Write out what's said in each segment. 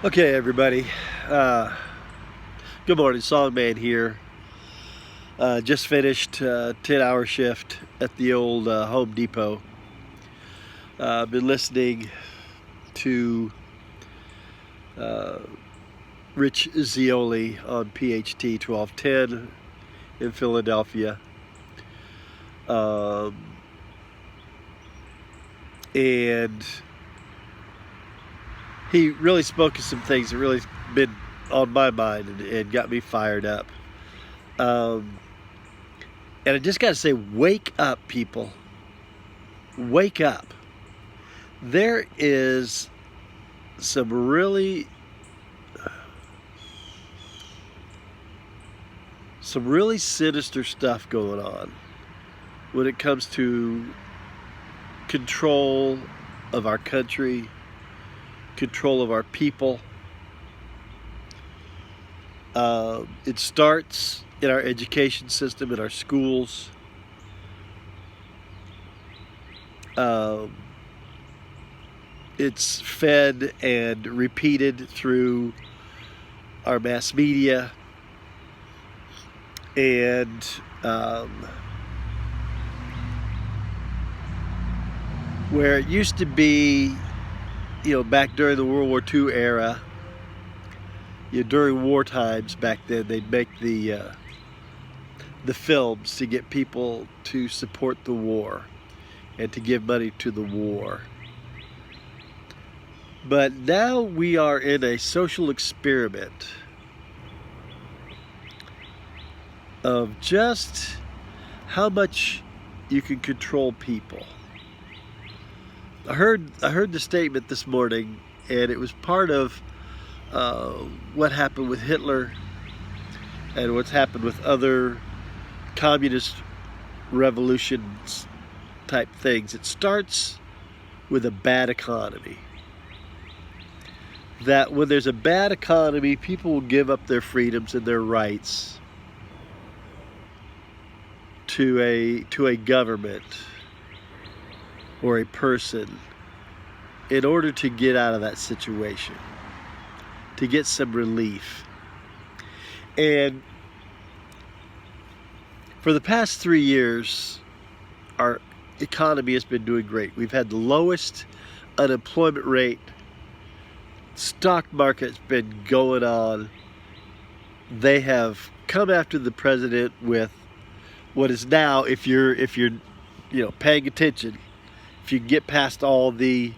Okay, everybody. Good morning, Songman here. Just finished a 10-hour shift at the old Home Depot. Been listening to Rich Zeoli on PHT 1210 in Philadelphia. And he really spoke of some things that really been on my mind and got me fired up. And I just got to say, wake up, people. Wake up. There is some really sinister stuff going on when it comes to control of our country, control of our people. It starts in our education system, in our schools. It's fed and repeated through our mass media, and where it used to be, back during the World War II era, during war times back then, they'd make the films to get people to support the war and to give money to the war. But now we are in a social experiment of just how much you can control people. I heard the statement this morning, and it was part of what happened with Hitler and what's happened with other communist revolutions type things. It starts with a bad economy. That when there's a bad economy, people will give up their freedoms and their rights to a government or a person in order to get out of that situation, to get some relief. And for the past 3 years, our economy has been doing great. We've had the lowest unemployment rate. Stock market's been going on. They have come after the president with what is now, if you're paying attention, if you get past all the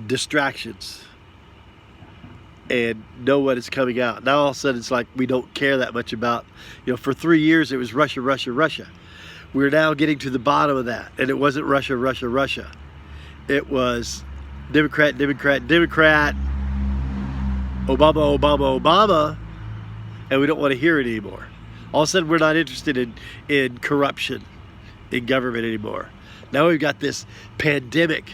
distractions and know what is coming out. Now all of a sudden it's like we don't care that much about, for 3 years it was Russia, Russia, Russia. We're now getting to the bottom of that, and it wasn't Russia, Russia, Russia. It was Democrat, Democrat, Democrat, Obama, Obama, Obama, and we don't want to hear it anymore. All of a sudden we're not interested in corruption in government anymore. Now we've got this pandemic.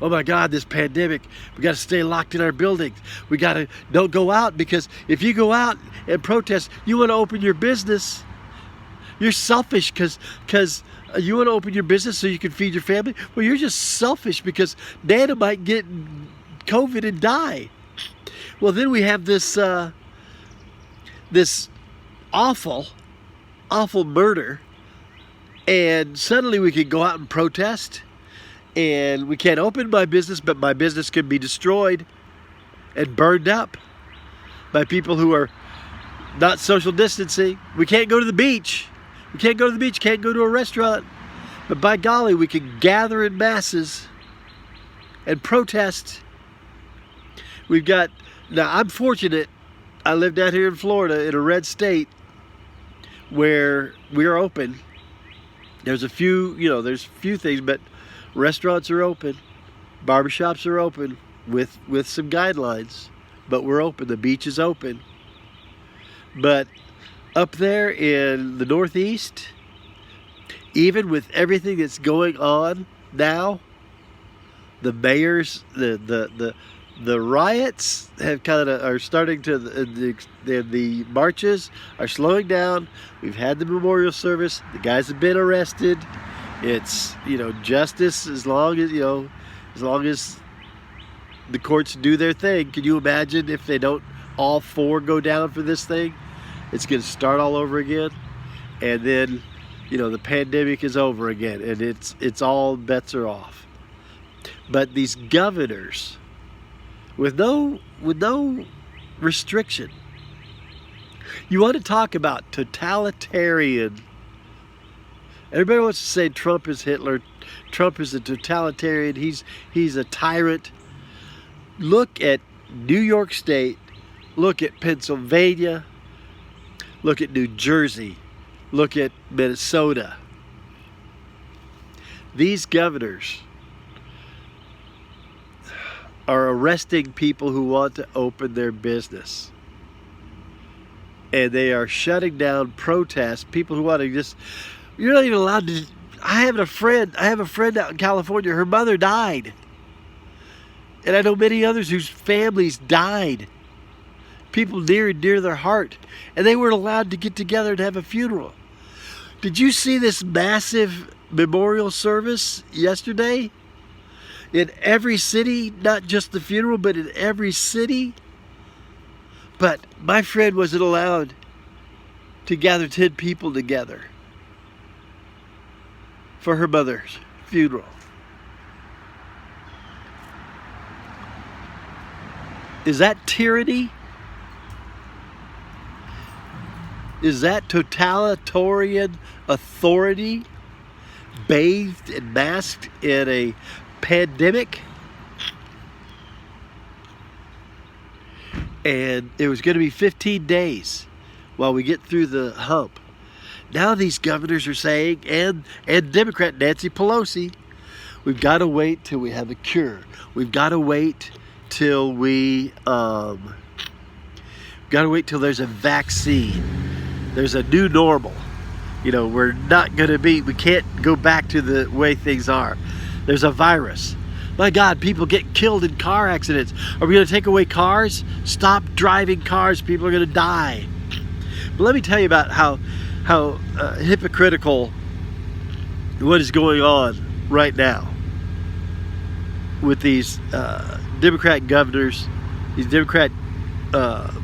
Oh my God, this pandemic. We got to stay locked in our buildings. We got to don't go out, because if you go out and protest, you want to open your business. You're selfish because you want to open your business so you can feed your family. Well, you're just selfish because Nana might get COVID and die. Well, then we have this awful murder, and suddenly we can go out and protest, and we can't open my business, but my business can be destroyed and burned up by people who are not social distancing. We can't go to the beach. We can't go to the beach, can't go to a restaurant. But by golly, we can gather in masses and protest. Now I'm fortunate. I live down here in Florida in a red state where we're open. There's a few things, but restaurants are open, barbershops are open with some guidelines, but we're open. The beach is open. But up there in the Northeast, even with everything that's going on now, the mayors, the riots are starting to, the marches are slowing down. We've had the memorial service. The guys have been arrested. It's, justice, as long as the courts do their thing. Can you imagine if they don't all four go down for this thing? It's going to start all over again, and then, you know, the pandemic is over again, and it's all bets are off. But these governors, with no restriction. You want to talk about totalitarian. Everybody wants to say Trump is Hitler. Trump is a totalitarian. He's a tyrant. Look at New York State. Look at Pennsylvania. Look at New Jersey. Look at Minnesota. These governors are arresting people who want to open their business. And they are shutting down protests, people who want to just, you're not even allowed to. I have a friend out in California, her mother died. And I know many others whose families died. People near and dear to their heart. And they weren't allowed to get together and have a funeral. Did you see this massive memorial service yesterday? In every city, not just the funeral, but in every city. But my friend wasn't allowed to gather 10 people together for her mother's funeral. Is that tyranny? Is that totalitarian authority bathed and masked in a pandemic? And it was going to be 15 days while we get through the hump. Now these governors are saying, and Democrat Nancy Pelosi, we've got to wait till we have a cure. We've got to wait till there's a vaccine. There's a new normal. You know, we can't go back to the way things are. There's a virus. My God, people get killed in car accidents. Are we going to take away cars? Stop driving cars. People are going to die. But let me tell you about how hypocritical what is going on right now with these Democrat governors, these Democrat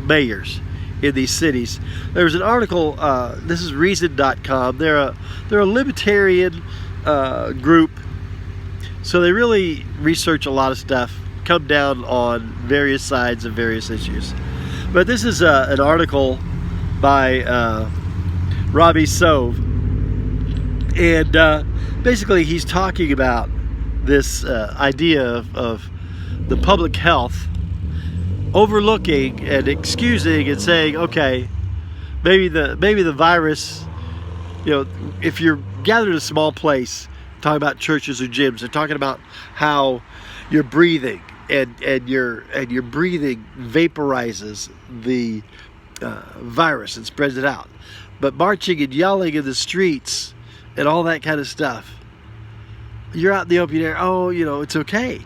mayors in these cities. There was an article, this is Reason.com. They're a libertarian group. So they really research a lot of stuff, come down on various sides of various issues. But this is an article by Robbie Sove. And basically he's talking about this idea of the public health overlooking and excusing and saying, okay, maybe the virus, you know, if you're gathered in a small place, talking about churches or gyms, they're talking about how you're breathing and your breathing vaporizes the virus and spreads it out. But marching and yelling in the streets and all that kind of stuff, you're out in the open air. Oh, you know, it's okay.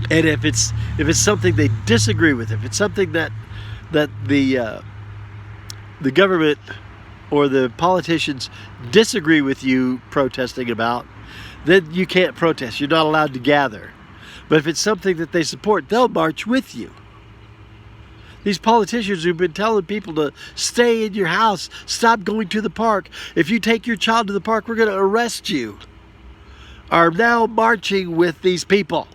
And if it's something they disagree with, if it's something that the government or the politicians disagree with you protesting about, then you can't protest. You're not allowed to gather. But if it's something that they support, they'll march with you. These politicians who've been telling people to stay in your house, stop going to the park. If you take your child to the park, we're going to arrest you, are now marching with these people.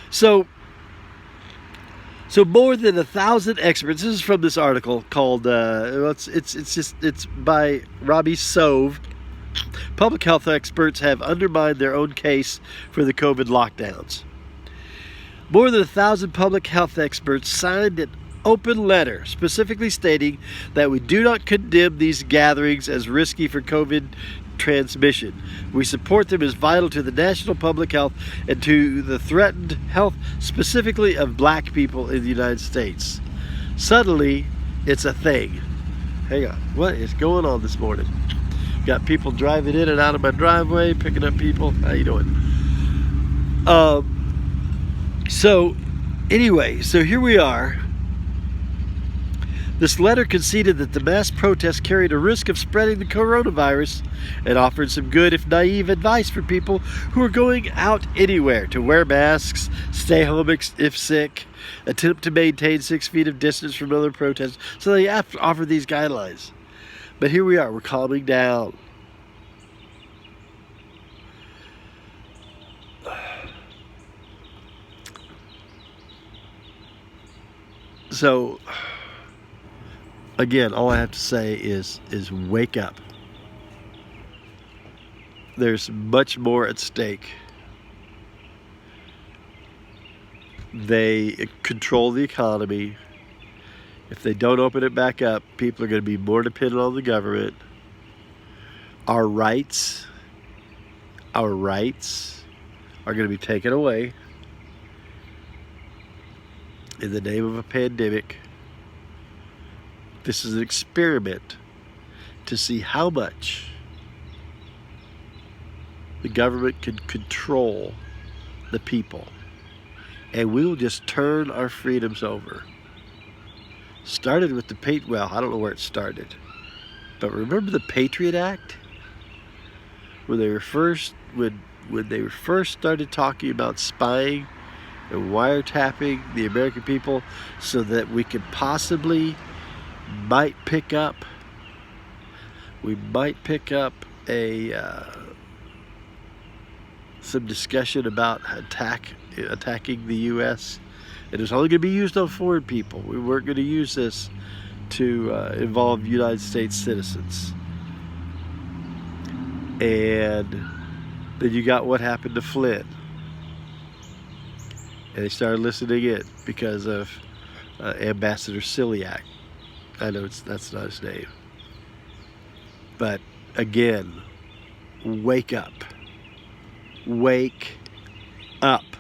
So more than 1,000 experts. This is from this article called it's by Robbie Sove. Public health experts have undermined their own case for the COVID lockdowns. More than 1,000 public health experts signed an open letter specifically stating that we do not condemn these gatherings as risky for COVID transmission. We support them as vital to the national public health and to the threatened health specifically of black people in the United States. Suddenly, it's a thing. Hang on, what is going on this morning? Got people driving in and out of my driveway, picking up people. How you doing? So here we are. This letter conceded that the mass protests carried a risk of spreading the coronavirus and offered some good, if naive, advice for people who are going out anywhere to wear masks, stay home if sick, attempt to maintain 6 feet of distance from other protesters. So they offered these guidelines. But here we are, we're calming down. So, again, all I have to say is wake up. There's much more at stake. They control the economy. If they don't open it back up, people are going to be more dependent on the government. Our rights are going to be taken away in the name of a pandemic. This is an experiment to see how much the government can control the people. And we will just turn our freedoms over. Started with well, I don't know where it started. But remember the Patriot Act? When they were first started talking about spying and wiretapping the American people so that we could possibly pick up some discussion about attacking the U.S. It was only going to be used on foreign people. We weren't going to use this to involve United States citizens. And then you got what happened to Flynn. And they started listening in because of Ambassador Ciliac. I know that's not his name. But again, wake up. Wake up.